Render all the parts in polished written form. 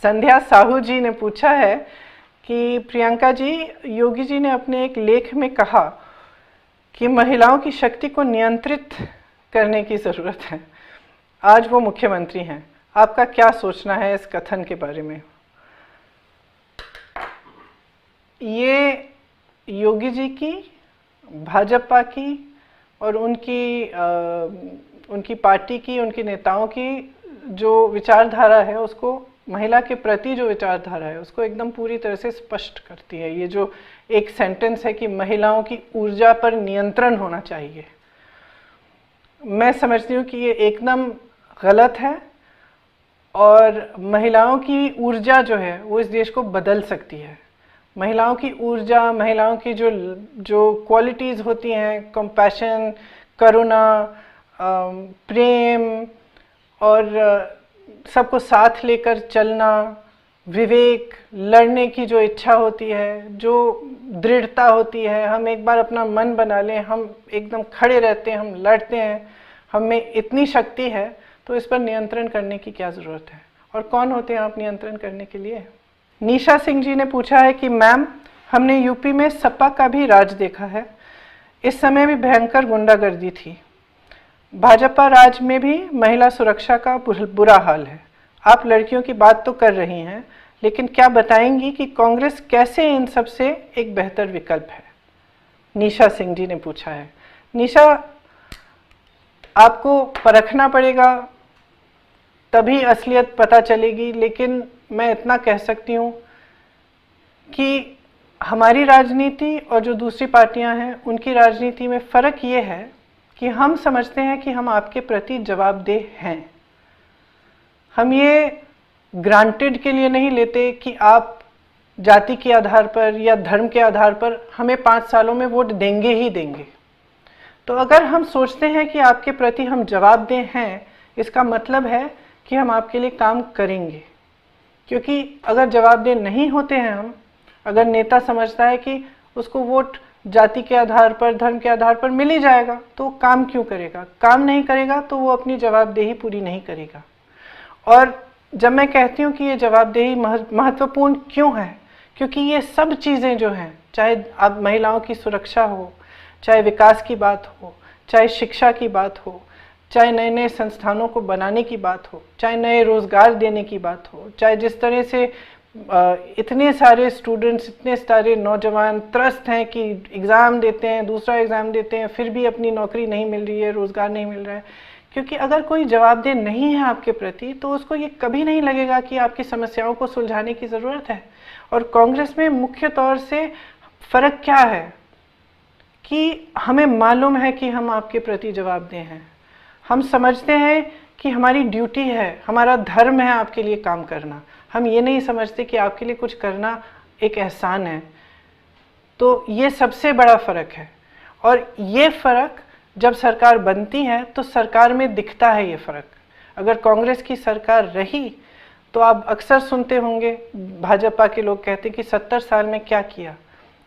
संध्या साहू जी ने पूछा है कि प्रियंका जी, योगी जी ने अपने एक लेख में कहा कि महिलाओं की शक्ति को नियंत्रित करने की ज़रूरत है। आज वो मुख्यमंत्री हैं, आपका क्या सोचना है इस कथन के बारे में? ये योगी जी की, भाजपा की और उनकी पार्टी की, उनके नेताओं की जो विचारधारा है, उसको, महिला के प्रति जो विचारधारा है, उसको एकदम पूरी तरह से स्पष्ट करती है। ये जो एक सेंटेंस है कि महिलाओं की ऊर्जा पर नियंत्रण होना चाहिए, मैं समझती हूँ कि ये एकदम गलत है। और महिलाओं की ऊर्जा जो है वो इस देश को बदल सकती है। महिलाओं की ऊर्जा, महिलाओं की जो जो क्वालिटीज़ होती हैं, कंपैशन, करुणा, प्रेम और सबको साथ लेकर चलना, विवेक, लड़ने की जो इच्छा होती है, जो दृढ़ता होती है, हम एक बार अपना मन बना लें, हम एकदम खड़े रहते हैं, हम लड़ते हैं, हम में इतनी शक्ति है, तो इस पर नियंत्रण करने की क्या ज़रूरत है? और कौन होते हैं आप नियंत्रण करने के लिए? निशा सिंह जी ने पूछा है कि मैम, हमने यूपी में सपा का भी राज देखा है, इस समय भी भयंकर गुंडागर्दी थी। भाजपा राज में भी महिला सुरक्षा का बुरा हाल है। आप लड़कियों की बात तो कर रही हैं, लेकिन क्या बताएंगी कि कांग्रेस कैसे इन सब से एक बेहतर विकल्प है? निशा सिंह जी ने पूछा है। निशा, आपको परखना पड़ेगा, तभी असलियत पता चलेगी, लेकिन मैं इतना कह सकती हूँ कि हमारी राजनीति और जो दूसरी पार्टियां हैं उनकी राजनीति में फ़र्क ये है कि हम समझते हैं कि हम आपके प्रति जवाबदेह हैं। हम ये ग्रांटेड के लिए नहीं लेते कि आप जाति के आधार पर या धर्म के आधार पर हमें 5 सालों में वोट देंगे ही देंगे। तो अगर हम सोचते हैं कि आपके प्रति हम जवाबदेह हैं, इसका मतलब है कि हम आपके लिए काम करेंगे। क्योंकि अगर जवाबदेह नहीं होते हैं हम, अगर नेता समझता है कि उसको वोट जाति के आधार पर, धर्म के आधार पर मिल ही जाएगा, तो काम क्यों करेगा? काम नहीं करेगा तो वो अपनी जवाबदेही पूरी नहीं करेगा। और जब मैं कहती हूँ कि ये जवाबदेही महत्वपूर्ण क्यों है, क्योंकि ये सब चीज़ें जो हैं, चाहे अब महिलाओं की सुरक्षा हो, चाहे विकास की बात हो, चाहे शिक्षा की बात हो, चाहे नए नए संस्थानों को बनाने की बात हो, चाहे नए रोज़गार देने की बात हो, चाहे जिस तरह से इतने सारे स्टूडेंट्स, इतने सारे नौजवान त्रस्त हैं कि एग्ज़ाम देते हैं, दूसरा एग्ज़ाम देते हैं, फिर भी अपनी नौकरी नहीं मिल रही है, रोज़गार नहीं मिल रहा है। क्योंकि अगर कोई जवाबदेह नहीं है आपके प्रति, तो उसको ये कभी नहीं लगेगा कि आपकी समस्याओं को सुलझाने की ज़रूरत है। और कांग्रेस में मुख्य तौर से फ़र्क क्या है कि हमें मालूम है कि हम आपके प्रति जवाबदेह हैं। हम समझते हैं कि हमारी ड्यूटी है, हमारा धर्म है आपके लिए काम करना। हम ये नहीं समझते कि आपके लिए कुछ करना एक एहसान है। तो ये सबसे बड़ा फ़र्क है। और ये फ़र्क जब सरकार बनती है तो सरकार में दिखता है ये फ़र्क। अगर कांग्रेस की सरकार रही तो आप अक्सर सुनते होंगे भाजपा के लोग कहते कि 70 साल में क्या किया।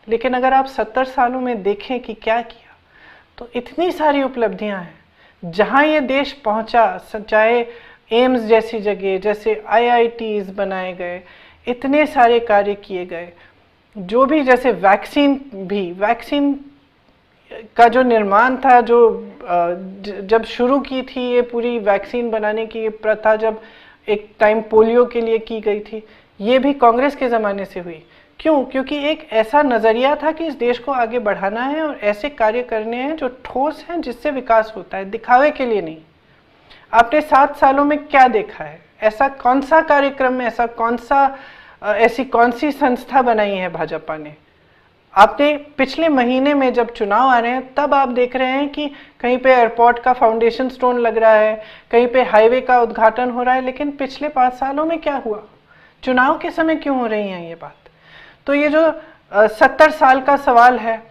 लेकिन अगर आप 70 सालों में देखें कि क्या किया, तो इतनी सारी उपलब्धियां हैं। जहां ये देश पहुंचा, चाहे एम्स जैसी जगह, जैसे आईआईटीज बनाए गए, इतने सारे कार्य किए गए, जो भी, जैसे वैक्सीन का जो निर्माण था, जो जब शुरू की थी ये पूरी वैक्सीन बनाने की प्रथा, जब एक टाइम पोलियो के लिए की गई थी, ये भी कांग्रेस के ज़माने से हुई। क्यों? क्योंकि एक ऐसा नज़रिया था कि इस देश को आगे बढ़ाना है और ऐसे कार्य करने हैं जो ठोस हैं, जिससे विकास होता है, दिखावे के लिए नहीं। आपने 7 सालों में क्या देखा है? ऐसा कौन सा कार्यक्रम, ऐसी कौन सी संस्था बनाई है भाजपा ने? आपने पिछले महीने में जब चुनाव आ रहे हैं तब आप देख रहे हैं कि कहीं पे एयरपोर्ट का फाउंडेशन स्टोन लग रहा है, कहीं पे हाईवे का उद्घाटन हो रहा है, लेकिन पिछले 5 सालों में क्या हुआ? चुनाव के समय क्यों हो रही है ये बात? तो ये जो 70 साल का सवाल है,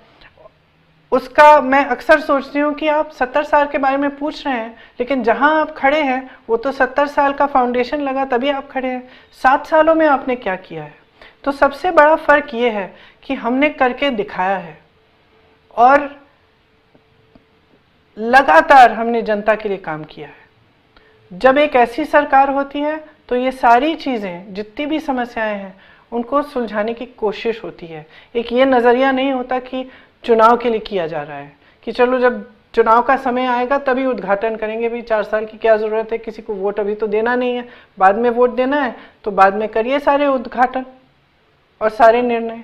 उसका मैं अक्सर सोचती हूँ कि आप 70 साल के बारे में पूछ रहे हैं, लेकिन जहाँ आप खड़े हैं वो तो 70 साल का फाउंडेशन लगा तभी आप खड़े हैं। 7 सालों में आपने क्या किया है? तो सबसे बड़ा फर्क ये है कि हमने करके दिखाया है और लगातार हमने जनता के लिए काम किया है। जब एक ऐसी सरकार होती है तो ये सारी चीज़ें, जितनी भी समस्याएं हैं, उनको सुलझाने की कोशिश होती है। एक ये नज़रिया नहीं होता कि चुनाव के लिए किया जा रहा है कि चलो जब चुनाव का समय आएगा तभी उद्घाटन करेंगे, भी 4 साल की क्या ज़रूरत है, किसी को वोट अभी तो देना नहीं है, बाद में वोट देना है तो बाद में करिए सारे उद्घाटन और सारे निर्णय।